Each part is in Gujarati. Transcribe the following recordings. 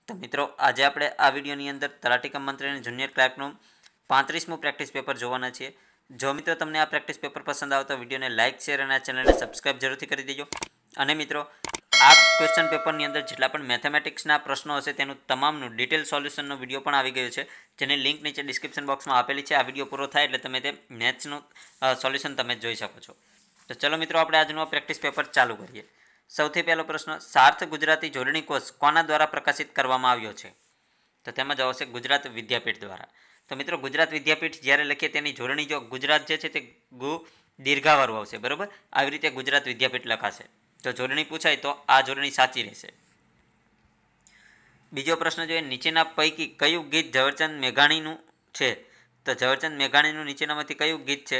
તો મિત્રો આજે આપણે આ વિડીયોની અંદર તલાટી કમ મંત્રી અને જુનિયર ક્લાર્કનું 35મું પ્રેક્ટિસ પેપર જોવાના છીએ. જો મિત્રો તમને આ પ્રેક્ટિસ પેપર પસંદ આવે તો વિડીયોને લાઇક શેર અને આ ચેનલને સબસ્ક્રાઇબ જરૂરથી કરી દેજો. અને મિત્રો આ ક્વેશ્ચન પેપરની અંદર જેટલા પણ મેથેમેટિક્સના પ્રશ્નો હશે તેનું તમામનું ડિટેલ સોલ્યુશનનો વિડીયો પણ આવી ગયો છે, જેની લિંક નીચે ડિસ્ક્રિપ્શન બોક્સમાં આપેલી છે. આ વિડીયો પૂરો થાય એટલે તમે તે મેથ્સનું સોલ્યુશન તમે જોઈ શકો છો. તો ચલો મિત્રો આપણે આજનું આ પ્રેક્ટિસ પેપર ચાલુ કરીએ. સૌથી પહેલો પ્રશ્ન, સાર્થ ગુજરાતી જોડણી કોષ કોના દ્વારા પ્રકાશિત કરવામાં આવ્યો છે? તો તેમાં જવાબ આવશે ગુજરાત વિદ્યાપીઠ દ્વારા. તો મિત્રો ગુજરાત વિદ્યાપીઠ જ્યારે લખીએ તેની જોડણી જો ગુજરાત જે છે તે ગુ દીર્ઘાવાળું આવશે, બરાબર. આવી રીતે ગુજરાત વિદ્યાપીઠ લખાશે. તો જોડણી પૂછાય તો આ જોડણી સાચી રહેશે. બીજો પ્રશ્ન જોઈએ, નીચેના પૈકી કયું ગીત ઝવેરચંદ મેઘાણીનું છે? તો ઝવેરચંદ મેઘાણીનું નીચેનામાંથી કયું ગીત છે?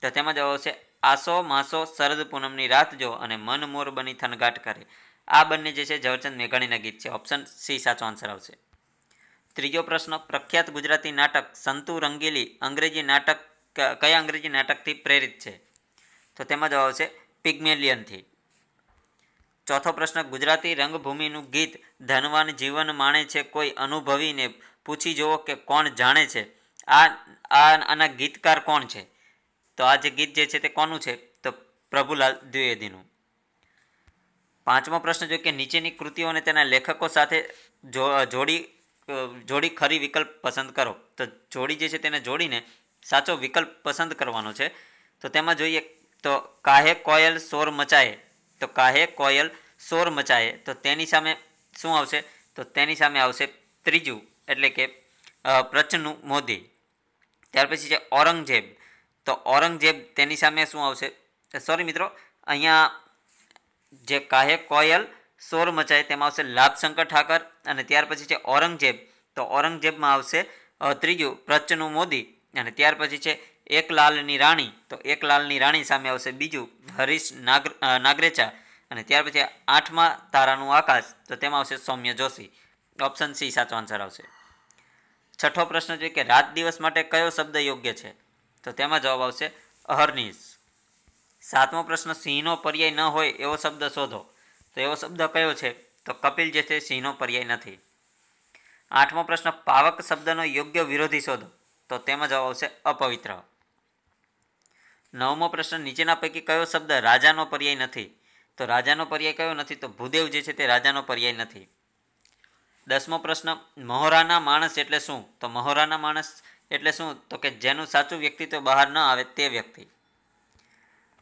તો તેમાં જવાબ આવશે આસો માસો શરદ પૂનમની રાત જો અને મન મોર બની થનગાટ કરે. આ બંને જે છે ઝવેરચંદ મેઘાણીના ગીત છે. ઓપ્શન સી સાચો આન્સર આવશે. ત્રીજો પ્રશ્ન, પ્રખ્યાત ગુજરાતી નાટક સંતુ રંગીલી અંગ્રેજી નાટક કયા અંગ્રેજી નાટકથી પ્રેરિત છે? તો તેમાં જવાબ આવશે પિગ્મેલિયનથી. ચોથો પ્રશ્ન, ગુજરાતી રંગભૂમિનું ગીત ધનવાન જીવન માણે છે કોઈ અનુભવીને પૂછી જુઓ કે કોણ જાણે છે. આના ગીતકાર કોણ છે? તો આ જે ગીત જે છે તે કોનું છે? તો પ્રભુલાલ દ્વિવેદીનું. પાંચમો પ્રશ્ન જોઈએ કે નીચેની કૃતિઓ અને તેના લેખકો સાથે જોડી ખરી વિકલ્પ પસંદ કરો. તો જોડી જે છે તેને જોડીને સાચો વિકલ્પ પસંદ કરવાનો છે. તો તેમાં જોઈએ તો કાહે કોયલ શોર મચાએ. તો કાહે કોયલ શોર મચાએ, તો તેની સામે શું આવશે? તો તેની સામે આવશે ત્રીજું, એટલે કે પ્રચનું મોદી. ત્યાર પછી છે ઔરંગઝેબ. તો ઔરંગઝેબ તેની સામે શું આવશે? સોરી મિત્રો, અહીંયા જે કાહે કોયલ શોર મચાય તેમાં આવશે લાભશંકર ઠાકર. અને ત્યાર પછી છે ઔરંગઝેબ. તો ઔરંગઝેબમાં આવશે ત્રીજું પ્રચનું મોદી. અને ત્યાર પછી છે એક લાલની રાણી. તો એક લાલની રાણી સામે આવશે બીજું હરીશ નાગરેચા. અને ત્યાર પછી આઠમા તારાનું આકાશ. તો તેમાં આવશે સૌમ્ય જોશી. ઓપ્શન સી સાચો આન્સર આવશે. છઠ્ઠો પ્રશ્ન છે કે રાત દિવસ માટે કયો શબ્દ યોગ્ય છે? તો તેમાં જવાબ આવશે અહર્નિશ. સાતમો પ્રશ્ન, સિંહનો પર્યાય ન હોય એવો શબ્દ શોધો. તો એવો શબ્દ કયો છે? તો કપિલ જે છે સિંહનો પર્યાય નથી. આઠમો પ્રશ્ન, પાવક શબ્દનો યોગ્ય વિરોધી શોધો. તો તેમાં જવાબ આવશે અપવિત્ર. નવમો પ્રશ્ન, નીચેના પૈકી કયો શબ્દ રાજાનો પર્યાય નથી? તો રાજાનો પર્યાય કયો નથી? તો ભૂદેવ જે છે તે રાજાનો પર્યાય નથી. દસમો પ્રશ્ન, મહોરાના માણસ એટલે શું? તો મહોરાના માણસ એટલે શું? તો કે જેનું સાચું વ્યક્તિત્વ બહાર ન આવે તે વ્યક્તિ.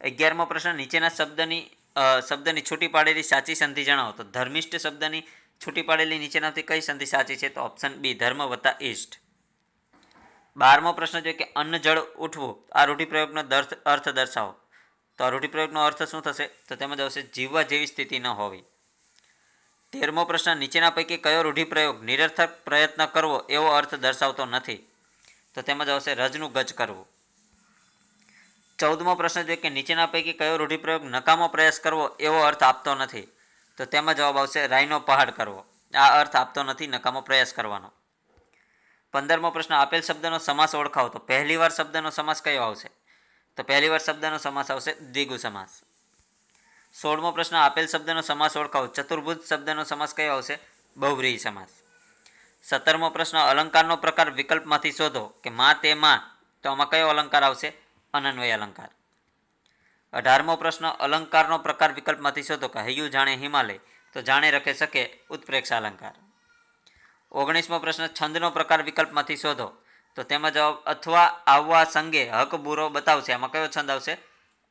11મો પ્રશ્ન, નીચેના શબ્દની છૂટી પાડેલી સાચી સંધિ જણાવો. તો ધર્મિષ્ઠ શબ્દની છૂટી પાડેલી નીચેનાથી કઈ સંધિ સાચી છે? તો ઓપ્શન બી ધર્મ વત્તા ઇષ્ટ. 12મો પ્રશ્ન જોઈએ કે અન્ન જળ ઉઠવું. આ રૂઢિપ્રયોગનો અર્થ દર્શાવો. તો આ રૂઢિપ્રયોગનો અર્થ શું થશે? તો તેમાં આવશે જીવવા જેવી સ્થિતિ ન હોવી. 13મો પ્રશ્ન, નીચેના પૈકી કયો રૂઢિપ્રયોગ નિરર્થક પ્રયત્ન કરવો એવો અર્થ દર્શાવતો નથી? તો તેમાં આવશે રજનું ગજ કરવું. 14મો પ્રશ્ન જોઈએ કે નીચેના પૈકી કયો રૂઢિપ્રયોગ નકામો પ્રયાસ કરવો એવો અર્થ આપતો નથી? તો તેમાં જવાબ આવશે રાઈનો પહાડ કરવો. આ અર્થ આપતો નથી નકામો પ્રયાસ કરવાનો. 15મો પ્રશ્ન, આપેલ શબ્દનો સમાસ ઓળખાવો. તો પહેલીવાર શબ્દનો સમાસ કયો આવશે? તો પહેલીવાર શબ્દનો સમાસ આવશે દ્વિગુ સમાસ. 16મો પ્રશ્ન, આપેલ શબ્દનો સમાસ ઓળખાવો. ચતુર્ભુજ શબ્દનો સમાસ કયો આવશે? બહુવ્રીહી સમાસ. 17મો પ્રશ્ન, અલંકારનો પ્રકાર વિકલ્પમાંથી શોધો. કે માં તે માં. તો આમાં કયો અલંકાર આવશે? અનન્વય અલંકાર. 18મો પ્રશ્ન, અલંકારનો પ્રકાર વિકલ્પમાંથી શોધો. કે હૈયું જાણે હિમાલય. તો જાણે રખે શકે ઉત્પ્રેક્ષ અલંકાર. 19મો પ્રશ્ન, છંદનો પ્રકાર વિકલ્પમાંથી શોધો. તો તેમાં જવાબ અથવા આવવા સંગે હક બુરો બતાવશે. આમાં કયો છંદ આવશે?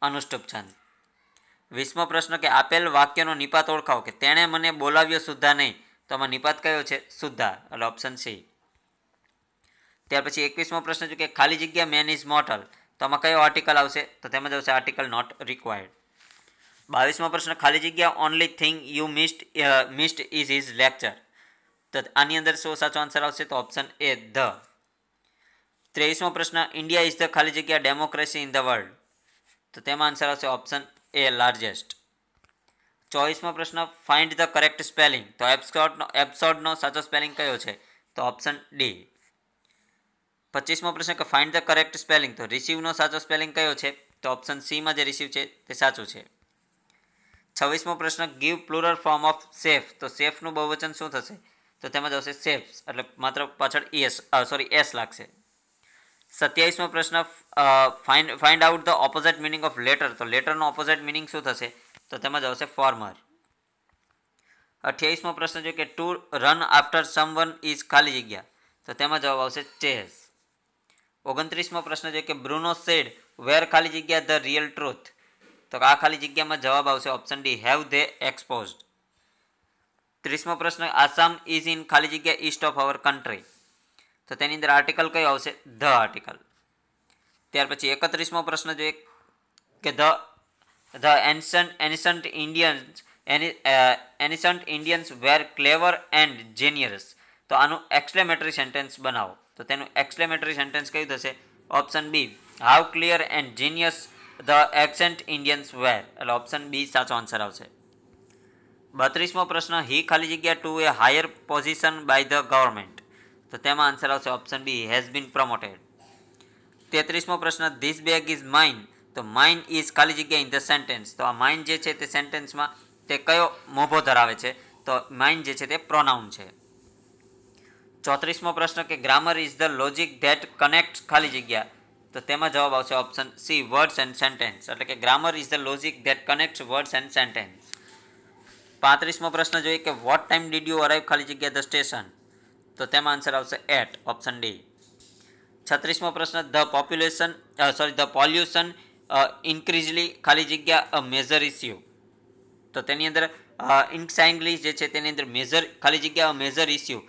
અનુષ્ટુપ છંદ. 20મો પ્રશ્ન, કે આપેલ વાક્યનો નિપાત ઓળખાવો. કે તેણે મને બોલાવ્યો સુદ્ધા નહીં. તો આમાં નિપાત કયો છે? સુદ્ધા, એટલે ઓપ્શન સી. ત્યાર પછી 21મો પ્રશ્ન છે કે ખાલી જગ્યા મેન ઇઝ મોર્ટલ. તો આમાં કયો આર્ટિકલ આવશે? તો તેમાં આવશે આર્ટિકલ નોટ રિક્વાયર્ડ. 22મો પ્રશ્ન, ખાલી જગ્યા only thing you missed is his lecture. તો આની અંદર શું સાચો આન્સર આવશે? તો ઓપ્શન એ ધ. 23મો પ્રશ્ન, ઇન્ડિયા ઇઝ ધ ખાલી જગ્યા ડેમોક્રેસી ઇન ધ વર્લ્ડ. તો તેમાં આન્સર આવશે ઓપ્શન એ લાર્જેસ્ટ. 24મો પ્રશ્ન, ફાઇન્ડ ધ કરેક્ટ સ્પેલિંગ. તો એબ્સોર્ડનો સાચો સ્પેલિંગ કયો છે? તો ઓપ્શન ડી. 25મો પ્રશ્ન, કે ફાઇન્ડ ધ કરેક્ટ સ્પેલિંગ. તો રિસીવનો સાચો સ્પેલિંગ કયો છે? તો ઓપ્શન સીમાં જે રિસીવ છે તે સાચું છે. 26મો પ્રશ્ન, give plural form of safe. તો સેફનું બહુવચન શું થશે? તો તેમાં આવશે શેપ્સ, એટલે માત્ર પાછળ એસ લાગશે. 27મો પ્રશ્ન, find out the opposite meaning of letter. તો લેટરનો ઓપોઝિટ મિનિંગ શું થશે? તો તેમાં આવશે ફોર્મર. 28મો પ્રશ્ન છે કે two run after someone is ખાલી જગ્યા. તો તેમાં જવાબ આવશે ચેસ. 29મો પ્રશ્ન છે કે બ્રુનો સેડ વેર ખાલી જગ્યા ધ રિયલ ટ્રુથ. તો આ ખાલી જગ્યામાં જવાબ આવશે option D have they exposed. 30મો પ્રશ્ન, આસામ ઇઝ ઇન ખાલી જગ્યા ઈસ્ટ ઓફ અવર કન્ટ્રી. તો તેની અંદર આર્ટિકલ કયો આવશે? The article. ત્યાર પછી 31મો પ્રશ્ન જોઈએ કે the ancient Indians were clever and generous. તો આનું એક્સક્લેમેટરી સેન્ટેન્સ બનાવો. તો તેનું એક્સક્લેમેટરી સેન્ટેન્સ કયું થશે? Option B how clear and genius the ancient Indians were. એટલે ઓપ્શન બી સાચો આન્સર આવશે. 32મો પ્રશ્ન, હી ખાલી જગ્યા to a higher position by the government. તો તેમાં આન્સર આવશે option B has been promoted. 33મો પ્રશ્ન, ધીસ બેગ ઇઝ માઇન. તો માઇન ઇઝ ખાલી જગ્યા ઇન ધ સેન્ટેન્સ. તો આ માઇન જે છે તે સેન્ટેન્સમાં તે કયો મોભો ધરાવે છે? તો માઇન જે છે તે પ્રોનાઉન છે. 34મો પ્રશ્ન કે grammar is the logic that connect ખાલી જગ્યા. તો તેમાં જવાબ આવશે option C words and sentence. એટલે કે grammar is the logic that connect words and sentence. 35મો પ્રશ્ન જોઈએ કે what time did you arrive ખાલી જગ્યા ધ સ્ટેશન. તો તેમાં આન્સર આવશે એટ, ઓપ્શન ડી. 36મો પ્રશ્ન, ધ પોલ્યુશન ઇન્ક્રીઝલી ખાલી જગ્યા અ મેજર ઇસ્યુ. તો તેની અંદર ઇન્કસાઇંગલી જે છે તેની અંદર મેજર ખાલી જગ્યા મેજર ઇસ્યુ.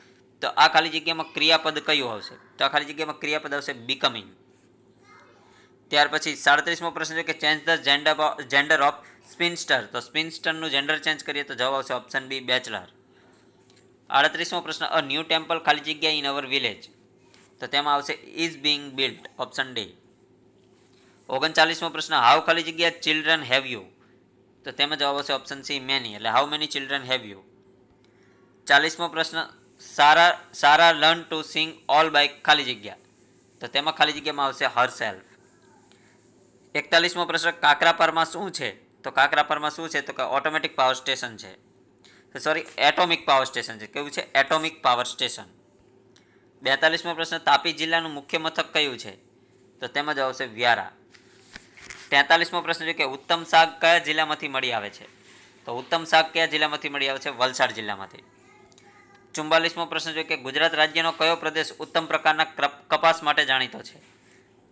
તો આ ખાલી જગ્યામાં ક્રિયાપદ કયું આવશે? તો આ ખાલી જગ્યામાં ક્રિયાપદ આવશે બીકમિંગ. ત્યાર પછી 37મો પ્રશ્ન છે કે ચેન્જ ધ જેન્ડર ઓફ સ્પિનસ્ટર. તો સ્પિનસ્ટરનું જેન્ડર ચેન્જ કરીએ તો જવાબ આવશે ઓપ્શન બી બેચલર. 38મો પ્રશ્ન, અ ન્યૂ ટેમ્પલ ખાલી જગ્યા ઇન અવર વિલેજ. તો તેમાં આવશે is being built, option D. 39મો પ્રશ્ન, હાઉ ખાલી જગ્યા ચિલ્ડ્રન હેવ યુ. તો તેમાં જવાબ આવશે ઓપ્શન સી મેની, એટલે how many children have you. 40મો પ્રશ્ન, Sara learn to sing all by ખાલી જગ્યા. તો તેમાં ખાલી જગ્યામાં આવશે હર સેલ્ફ. 41મો પ્રશ્ન, કાકરાપરમાં શું છે? તો કાકરાપરમાં શું છે? તો કે ઓટોમેટિક પાવર સ્ટેશન છે. એટોમિક પાવર સ્ટેશન છે. કેવું છે? Atomic power station. 42મો પ્રશ્ન, તાપી જિલ્લાનું મુખ્ય મથક કયું છે? તો તેમાં જ આવશે વ્યારા. 43મો પ્રશ્ન છે કે ઉત્તમ શાક કયા જિલ્લામાંથી મળી આવે છે? તો ઉત્તમ શાક કયા જિલ્લામાંથી મળી આવે છે? વલસાડ જિલ્લામાંથી. 44મો પ્રશ્ન છે કે ગુજરાત રાજ્યનો કયો પ્રદેશ ઉત્તમ પ્રકારના કપાસ માટે જાણીતો છે?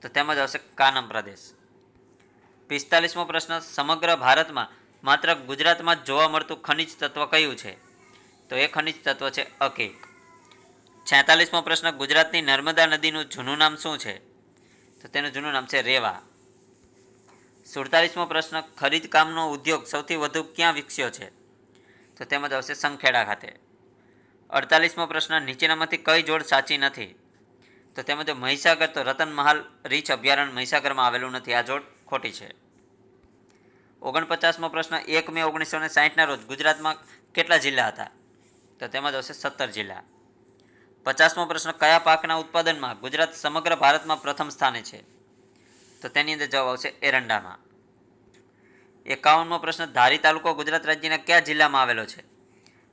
તો તેમાં જ આવશે કાનમ પ્રદેશ. 45મો પ્રશ્ન, સમગ્ર ભારતમાં માત્ર ગુજરાતમાં જ જોવા મળતું ખનિજ તત્વ કયું છે? તો એ ખનિજ તત્વ છે અકેક. 46મો પ્રશ્ન, ગુજરાતની નર્મદા નદીનું જૂનું નામ શું છે? તો તેનું જૂનું નામ છે રેવા. 47મો પ્રશ્ન, ખરીદ કામનો ઉદ્યોગ સૌથી વધુ ક્યાં વિકસ્યો છે? તો તેમાં જ આવશે સંખેડા ખાતે. 48મો પ્રશ્ન, નીચેનામાંથી કઈ જોડ સાચી નથી? તો તેમાં જો મહીસાગર, તો રતનમહાલ રીંછ અભયારણ્ય મહીસાગરમાં આવેલું નથી. આ જોડ ખોટી છે. 49મો પ્રશ્ન, 1 મે 1960ના રોજ ગુજરાતમાં કેટલા જિલ્લા હતા? તો તેમાં જ આવશે 17 જિલ્લા. 50મો પ્રશ્ન, કયા પાકના ઉત્પાદનમાં ગુજરાત સમગ્ર ભારતમાં પ્રથમ સ્થાને છે? તો તેની અંદર જવાબ આવશે એરંડામાં. 51મો પ્રશ્ન, ધારી તાલુકો ગુજરાત રાજ્યના કયા જિલ્લામાં આવેલો છે?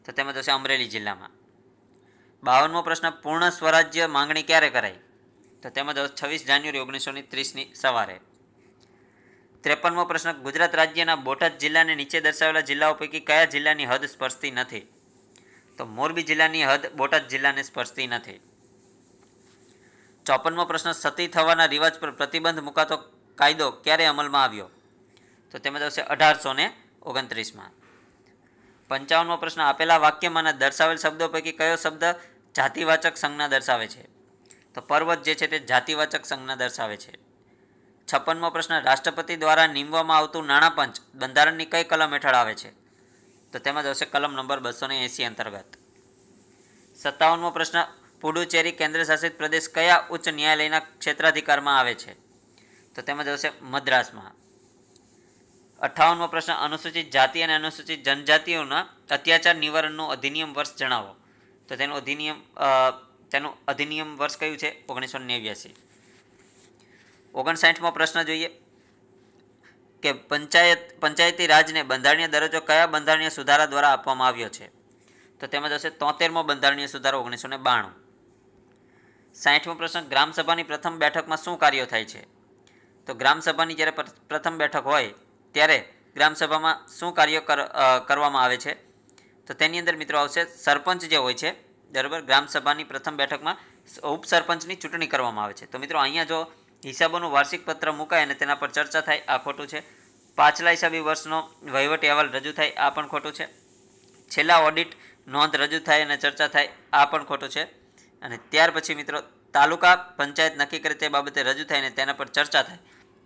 તો તેમાં જશે અમરેલી જિલ્લામાં. 52મો પ્રશ્ન, પૂર્ણ સ્વરાજ્ય માંગણી ક્યારે કરાઈ? તો તેમાં જશે 26 જાન્યુઆરી 1930ની સવારે. 53મો પ્રશ્ન, ગુજરાત રાજ્યના બોટાદ જિલ્લાને નીચે દર્શાવેલા જિલ્લાઓ પૈકી કયા જિલ્લાની હદ સ્પર્શતી નથી? તો મોરબી જિલ્લાની હદ બોટાદ જિલ્લાને સ્પર્શતી નથી. 54મો પ્રશ્ન, સતી થવાના રિવાજ પર પ્રતિબંધ મુકાતો કાયદો ક્યારે અમલમાં આવ્યો? તો તેમાં આવશે 1829માં. 55મો પ્રશ્ન, આપેલા વાક્યમાંના દર્શાવેલ શબ્દો પૈકી કયો શબ્દ જાતિવાચક સંજ્ઞા દર્શાવે છે? તો પર્વત જે છે તે જાતિવાચક સંજ્ઞા દર્શાવે છે. 56મો પ્રશ્ન, રાષ્ટ્રપતિ દ્વારા નીમવામાં આવતું નાણાં પંચ બંધારણની કઈ કલમ હેઠળ આવે છે? તો તેમાં જ આવશે કલમ નંબર 280 અંતર્ગત. 57મો પ્રશ્ન, પુડુચેરી કેન્દ્રશાસિત પ્રદેશ કયા ઉચ્ચ ન્યાયાલયના ક્ષેત્રાધિકારમાં આવે છે? તો તેમાં જ આવશે મદ્રાસમાં. 58મો પ્રશ્ન, અનુસૂચિત જાતિ અને અનુસૂચિત જનજાતિઓના અત્યાચાર નિવારણનું અધિનિયમ વર્ષ જણાવો. તો તેનું અધિનિયમ વર્ષ કયું છે? 1989. 59મો પ્રશ્ન જોઈએ કે પંચાયતી રાજને બંધારણીય દરજ્જો કયા બંધારણીય સુધારા દ્વારા આપવામાં આવ્યો છે? તો તેમાં જશે 73મો બંધારણીય સુધારો 1992. 60મો પ્રશ્ન, ગ્રામસભાની પ્રથમ બેઠકમાં શું કાર્યો થાય છે? તો ગ્રામસભાની જ્યારે પ્રથમ બેઠક હોય ત્યારે ગ્રામસભામાં શું કાર્યો કરવામાં આવે છે? તો તેની અંદર મિત્રો આવશે સરપંચ જે હોય છે, બરાબર, ગ્રામસભાની પ્રથમ બેઠકમાં ઉપસરપંચની ચૂંટણી કરવામાં આવે છે. તો મિત્રો અહીંયા જો હિસાબોનું વાર્ષિક પત્ર મુકાય અને તેના પર ચર્ચા થાય, આ ખોટું છે. પાછલા હિસાબી વર્ષનો વહીવટી અહેવાલ રજૂ થાય, આ પણ ખોટું છે. છેલ્લા ઓડિટ નોંધ રજૂ થાય અને ચર્ચા થાય, આ પણ ખોટું છે. અને ત્યાર પછી મિત્રો તાલુકા પંચાયત નક્કી કરે તે બાબતે રજૂ થાય અને તેના પર ચર્ચા થાય,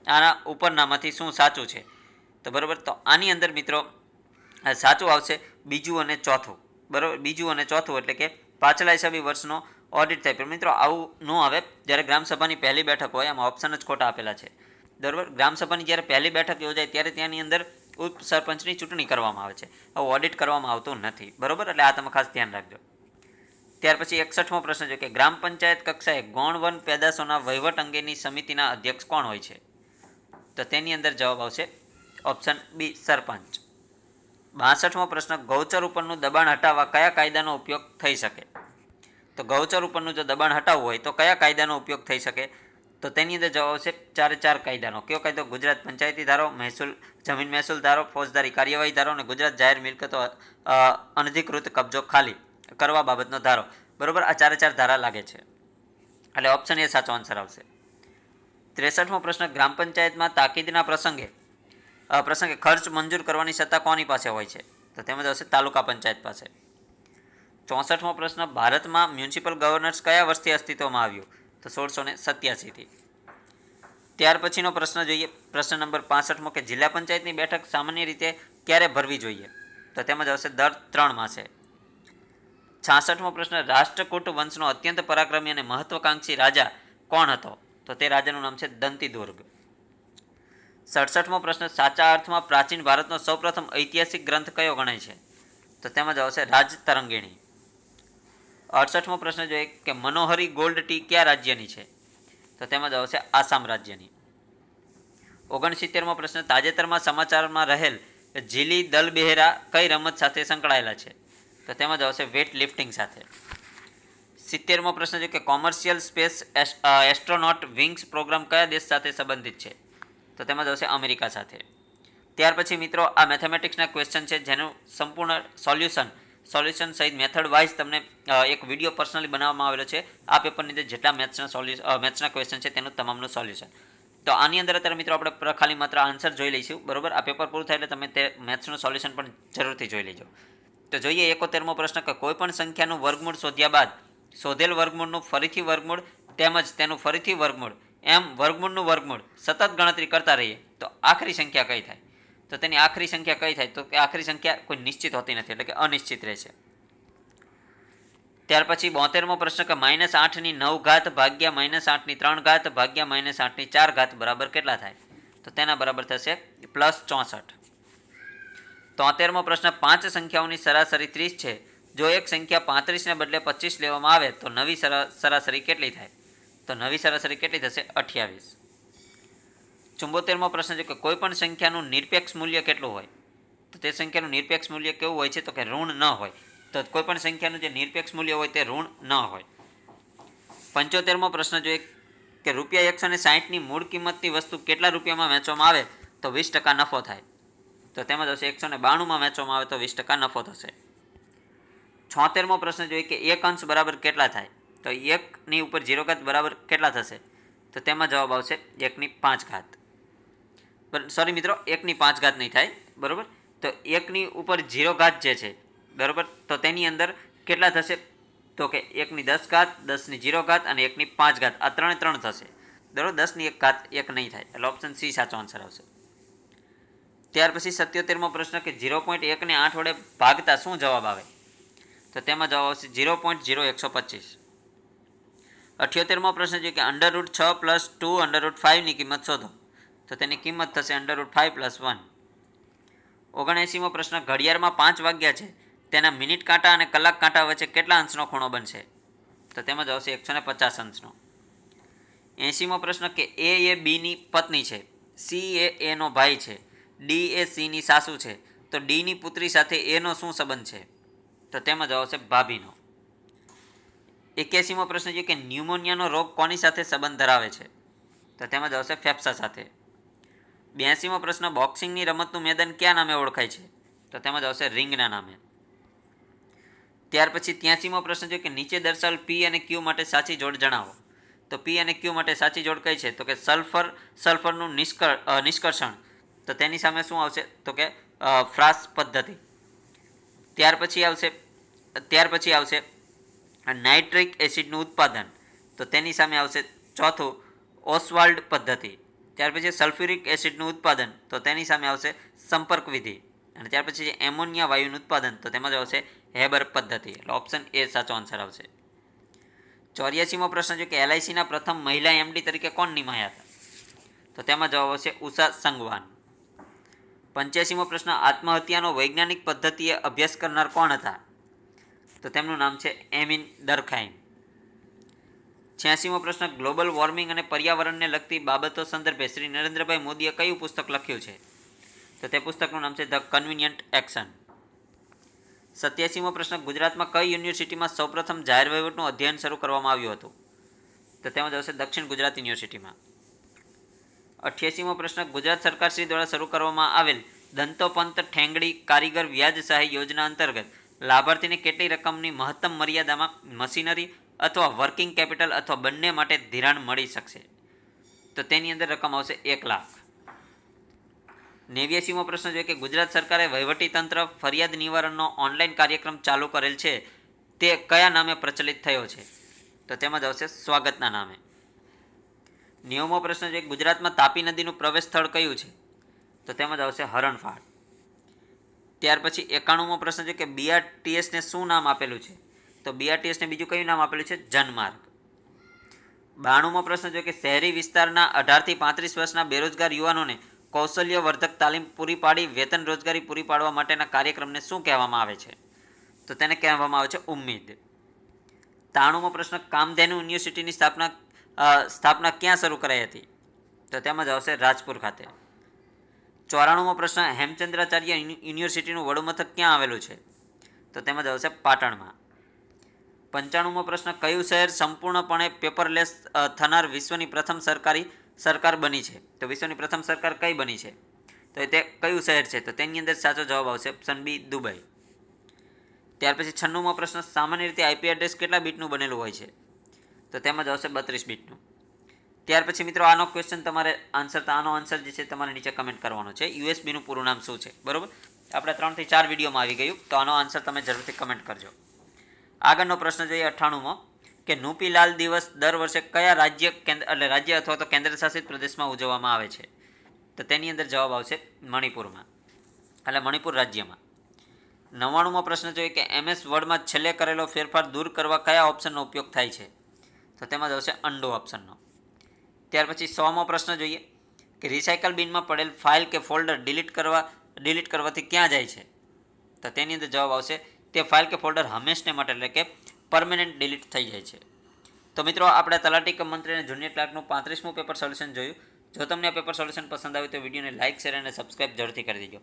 આના ઉપરનામાંથી શું સાચું છે? તો બરાબર, તો આની અંદર મિત્રો સાચું આવશે બીજું અને ચોથું, બરાબર. બીજું અને ચોથું એટલે કે પાછલા હિસાબી વર્ષનો ઓડિટ થાય. પણ મિત્રો આવું ન આવે જ્યારે ગ્રામસભાની પહેલી બેઠક હોય, આમાં ઓપ્શન જ ખોટા આપેલા છે, બરાબર. ગ્રામસભાની જ્યારે પહેલી બેઠક યોજાય ત્યારે ત્યાંની અંદર ઉપસરપંચની ચૂંટણી કરવામાં આવે છે, આવું ઓડિટ કરવામાં આવતું નથી, બરાબર. એટલે આ તમે ખાસ ધ્યાન રાખજો. ત્યાર પછી 61મો પ્રશ્ન છે કે ગ્રામ પંચાયત કક્ષાએ ગૌણ વન પેદાશોના વહીવટ અંગેની સમિતિના અધ્યક્ષ કોણ હોય છે? તો તેની અંદર જવાબ આવશે ઓપ્શન બી, સરપંચ. 62મો પ્રશ્ન, ગૌચર ઉપરનું દબાણ હટાવવા કયા કાયદાનો ઉપયોગ થઈ શકે? તો ગૌચર ઉપરનું જો દબાણ હટાવવું હોય તો કયા કાયદાનો ઉપયોગ થઈ શકે? તો તેની અંદર જવાબ આવશે 4 કાયદાનો. કયો કાયદો? ગુજરાત પંચાયતી ધારો, જમીન મહેસૂલ ધારો, ફોજદારી કાર્યવાહી ધારો અને ગુજરાત જાહેર મિલકતો અનધિકૃત કબજો ખાલી કરવા બાબતનો ધારો, બરોબર. આ 4 ધારા લાગે છે, એટલે ઓપ્શન એ સાચો આન્સર આવશે. 63મો પ્રશ્ન, ગ્રામ પંચાયતમાં તાકીદના પ્રસંગે ખર્ચ મંજૂર કરવાની સત્તા કોની પાસે હોય છે? તો તેમાં આવશે તાલુકા પંચાયત પાસે. 64મો પ્રશ્ન, ભારતમાં મ્યુનિસિપલ ગવર્નન્સ કયા વર્ષથી અસ્તિત્વમાં આવ્યું? તો 1687થી. ત્યાર પછીનો પ્રશ્ન જોઈએ, પ્રશ્ન નંબર 65મો કે જિલ્લા પંચાયતની બેઠક સામાન્ય રીતે ક્યારે ભરવી જોઈએ? તો તેમાં આવશે દર 3 માસે. 66મો પ્રશ્ન, રાષ્ટ્રકૂટ વંશનો અત્યંત પરાક્રમી અને મહત્વકાંક્ષી રાજા કોણ હતો? તો તે રાજાનું નામ છે દંતીદુર્ગ. 67મો પ્રશ્ન, સાચા અર્થમાં પ્રાચીન ભારતનો સૌપ્રથમ ઐતિહાસિક ગ્રંથ કયો ગણાય છે? તો તેમાં આવશે રાજતરંગિણી. 68મો પ્રશ્ન જોઈએ કે મનોહરી ગોલ્ડ ટી કયા રાજ્યની છે? તો તેમાં આવશે આસામ રાજ્યની. 69મો પ્રશ્ન, તાજેતરમાં સમાચારમાં રહેલ જીલી દલ બેહેરા કઈ રમત સાથે સંકળાયેલા છે? તો તેમાં આવશે વેટ લિફ્ટિંગ સાથે. 70મો પ્રશ્ન છે કે commercial space astronaut wings programme કયા દેશ સાથે સંબંધિત છે? તો તેમાં આવશે અમેરિકા સાથે. ત્યાર પછી મિત્રો આ મેથેમેટિક્સના ક્વેશ્ચન છે જેનું સંપૂર્ણ સોલ્યુશન સહિત મેથડ વાઇઝ તમને એક વિડીયો પર્સનલી બનાવવામાં આવેલો છે. આ પેપરની અંદર જેટલા મેથ્સના ક્વેશ્ચન છે તેનું તમામનું સોલ્યુશન. તો આની અંદર અત્યારે મિત્રો આપણે ખાલી માત્ર આન્સર જોઈ લઈશું, બરોબર. આ પેપર પૂરું થાય એટલે તમે તે મેથ્સનું સોલ્યુશન પણ જરૂરથી જોઈ લેજો. તો જોઈએ 71મો પ્રશ્ન કે કોઈ પણ સંખ્યાનું વર્ગમૂળ શોધ્યા બાદ શોધેલ વર્ગમૂળનું ફરીથી વર્ગમૂળ તેમજ તેનું ફરીથી વર્ગમૂળ એમ વર્ગમૂળનું વર્ગમૂળ સતત ગણતરી કરતા રહીએ તો આખરી સંખ્યા કઈ થાય? તો તેની આખરી સંખ્યા કઈ થાય? તો કે આખરી સંખ્યા કોઈ નિશ્ચિત હોતી નથી, એટલે કે અનિશ્ચિત રહે છે. ત્યાર પછી 72મો પ્રશ્ન કે -8 ની 9 ઘાત ભાગ્યા -8 ની 3 ઘાત ભાગ્યા -8 ની 4 ઘાત બરાબર કેટલા થાય? તો તેના બરાબર થશે +64. 73મો પ્રશ્ન, 5 સંખ્યાઓની સરાસરી 30 છે. જો એક સંખ્યા 35 ને બદલે 25 લેવામાં આવે તો નવી સરાસરી કેટલી થાય? તો નવી સરાસરી કેટલી થશે? 28. 74મો પ્રશ્ન છે કે કોઈ પણ સંખ્યાનું નિરપેક્ષ મૂલ્ય કેટલું હોય? તો તે સંખ્યાનું નિરપેક્ષ મૂલ્ય કેવું હોય છે? તો કે ઋણ ન હોય. તો કોઈ પણ સંખ્યાનું જે નિરપેક્ષ મૂલ્ય હોય તે ઋણ ન હોય. 75મો પ્રશ્ન જોઈએ કે ₹160ની મૂળ કિંમતની વસ્તુ કેટલા રૂપિયામાં વેચવામાં આવે તો 20% નફો થાય? તો તેમાં થશે 192માં વેચવામાં આવે તો 20% નફો થશે. 76મો પ્રશ્ન જોઈએ કે 1 અંશ બરાબર કેટલા થાય? તો 1ની ઉપર 0 ઘાત બરાબર કેટલા થશે? તો તેમાં જવાબ આવશે 1/5 ઘાત. સોરી મિત્રો, 1/5 ઘાત નહીં થાય, બરાબર. તો 1ની ઉપર 0 ઘાત જે છે, બરાબર, તો તેની અંદર કેટલા થશે? તો કે 1/10 ઘાત, 10ની 0 ઘાત અને 1/5 ઘાત, આ 3 થશે, બરાબર. 10ની 1 ઘાત 1 નહીં થાય, એટલે ઓપ્શન સી સાચો આન્સર આવશે. ત્યાર પછી 77મો પ્રશ્ન કે 0.1 ને 8 વડે ભાગતા શું જવાબ આવે? તો તેમાં જવાબ આવશે 0.0125. 78મો પ્રશ્ન છે કે √6 + 2 √5 ની કિંમત શોધો. તો તેની કિંમત થશે √5 + 1. 79મો પ્રશ્ન, ઘડિયાળમાં 5 વાગ્યા છે, તેના મિનિટ કાંટા અને કલાક કાંટા વચ્ચે કેટલા અંશનો ખૂણો બનશે? તો તેમાં જ આવશે 150 અંશનો. 80મો પ્રશ્ન કે એ બીની પત્ની છે, સી એનો ભાઈ છે, ડી એ સીની સાસુ છે, તો ડીની પુત્રી સાથે એનો શું સંબંધ છે? તો તેમાં જવાબ આવશે ભાભીનો. 81મો પ્રશ્ન છે કે ન્યુમોનિયાનો રોગ કોની સાથે સંબંધ ધરાવે છે? તો તેમાં જવાબ આવશે ફેફસા સાથે. 82મો પ્રશ્ન બોક્સિંગની રમતનું મેદાન કયા નામે ઓળખાય છે? તો તેમાં જવાબ આવશે રિંગના નામે. ત્યાર પછી 83મો પ્રશ્ન છે કે નીચે દર્શાવેલ પી અને ક્યુ માટે સાચી જોડ જણાવો. તો પી અને ક્યુ માટે સાચી જોડ કઈ છે? તો કે સલ્ફરનું નિષ્કર્ષણ. તો તેની સામે શું આવશે? તો કે ફ્રાસ પદ્ધતિ. ત્યાર પછી આવશે નાઇટ્રિક એસિડનું ઉત્પાદન. તો તેની સામે આવશે ચોથું ઓસ્વાલ્ડ પદ્ધતિ. ત્યાર પછી સલ્ફ્યુરિક એસિડનું ઉત્પાદન. તો તેની સામે આવશે સંપર્ક વિધિ. અને ત્યાર પછી છે એમોનિયા વાયુનું ઉત્પાદન. તો તેમાં આવશે હેબર પદ્ધતિ. એટલે ઓપ્શન એ સાચો આન્સર આવશે. 84મો પ્રશ્ન છે કે એલઆઈસીના પ્રથમ મહિલા એમડી તરીકે કોણ નિમાયા હતા? તો તેમાં જવાબ આવશે ઉષા સંગવાન. 85મો પ્રશ્ન આત્મહત્યાનો વૈજ્ઞાનિક પદ્ધતિએ અભ્યાસ કરનાર કોણ હતા? તો તેમનું નામ છે એમિન દરખાઇમ. 86મો પ્રશ્ન ગ્લોબલ વોર્મિંગ અને પર્યાવરણને લગતી બાબતો સંદર્ભે શ્રી નરેન્દ્રભાઈ મોદીએ કયું પુસ્તક લખ્યું છે? તો તે પુસ્તકનું નામ છે ધ કન્વિનિયન્ટ એક્શન. 87મો પ્રશ્ન ગુજરાતમાં કઈ યુનિવર્સિટીમાં સૌપ્રથમ જાહેર વહીવટનું અધ્યયન શરૂ કરવામાં આવ્યું હતું? તો તેમાં આવશે દક્ષિણ ગુજરાત યુનિવર્સિટીમાં. 88મો પ્રશ્ન ગુજરાત સરકાર શ્રી દ્વારા શરૂ કરવામાં આવેલ દંતોપંત ઠેંગડી કારીગર વ્યાજ સહાય યોજના અંતર્ગત લાભાર્થીને કેટલી રકમની મહત્તમ મર્યાદામાં મશીનરી અથવા વર્કિંગ કેપિટલ અથવા બંને માટે ધિરાણ મળી શકશે? તો તેની અંદર રકમ આવશે 1 લાખ. 89મો પ્રશ્ન છે કે ગુજરાત સરકારે વહીવટીતંત્ર ફરિયાદ નિવારણનો ઓનલાઈન કાર્યક્રમ ચાલુ કરેલ છે તે કયા નામે પ્રચલિત થયો છે? તો તેમાં જ આવશે સ્વાગતના નામે. 90મો પ્રશ્ન છે ગુજરાતમાં તાપી નદીનું પ્રવેશ સ્થળ કયું છે? તો તેમાં જ આવશે હરણફાળ. ત્યાર પછી 91મો પ્રશ્ન છે કે બીઆરટીએસને શું નામ આપેલું છે? તો બીઆરટીએસને બીજું કયું નામ આપેલું છે? જનમાર્ગ. 92મો પ્રશ્ન છે કે શહેરી વિસ્તારના 18 થી 35 વર્ષના બેરોજગાર યુવાનોને કૌશલ્યવર્ધક તાલીમ પૂરી પાડી વેતન રોજગારી પૂરી પાડવા માટેના કાર્યક્રમને શું કહેવામાં આવે છે? તો તેને કહેવામાં આવે છે ઉમ્મીદ. 93મો પ્રશ્ન કામધેનુ યુનિવર્સિટીની સ્થાપના ક્યાં શરૂ કરાઈ હતી? તો તેમાં જ આવશે રાજપુર ખાતે. 94મો પ્રશ્ન હેમચંદ્રાચાર્ય યુનિવર્સિટીનું વડુમથક ક્યાં આવેલું છે? તો તેમાં જ આવશે પાટણમાં. 95મો પ્રશ્ન કયું શહેર સંપૂર્ણપણે પેપરલેસ થનાર વિશ્વની પ્રથમ સરકાર બની છે? તો વિશ્વની પ્રથમ સરકાર કઈ બની છે? તો તે કયું શહેર છે? તો તેની અંદર સાચો જવાબ આવશે ઓપ્શન બી દુબઈ. ત્યાર પછી 96મો પ્રશ્ન સામાન્ય રીતે આઈપી એડ્રેસ કેટલા બીટનું બનેલું હોય છે? તો તેમાં જ આવશે 32 બીટનું. ત્યાર પછી મિત્રો આનો ક્વેશ્ચન તમારે આનો આન્સર જે છે તમારે નીચે કમેન્ટ કરવાનો છે. યુએસબીનું પૂરું નામ શું છે? બરોબર, આપણે 3 થી 4 વિડીયોમાં આવી ગયું, તો આનો આન્સર તમે જરૂરથી કમેન્ટ કરજો. આગળનો પ્રશ્ન જોઈએ 98મો કે નુપીલાલ દિવસ દર વર્ષે કયા રાજ્ય અથવા તો કેન્દ્ર શાસિત પ્રદેશમાં ઉજવવામાં આવે છે? તો તેની અંદર જવાબ આવશે મણિપુરમાં, એટલે મણિપુર રાજ્યમાં. 99મો પ્રશ્ન જોઈએ કે MS વર્ડમાં છેલ્લે કરેલો ફેરફાર દૂર કરવા કયા ઓપ્શનનો ઉપયોગ થાય છે? તો તેમાં જ આવશે અન્ડુ ઓપ્શનનો. ત્યાર પછી 100મો પ્રશ્ન જોઈએ કે રિસાયકલ બિનમાં પડેલ ફાઇલ કે ફોલ્ડર ડિલીટ કરવાથી ક્યાં જાય છે? તો તેની અંદર જવાબ આવશે તે ફાઇલ કે ફોલ્ડર હંમેશને માટે એટલે કે પરમેનન્ટ ડિલીટ થઈ જાય છે. તો મિત્રો આપણે તલાટી કમ મંત્રી અને જુનિયર ક્લાર્કનું 35મું પેપર સોલ્યુશન જોયું. જો તમને આ પેપર સોલ્યુશન પસંદ આવ્યું તો વિડીયોને લાઇક શેર અને સબસ્ક્રાઇબ જરૂરથી કરી દેજો.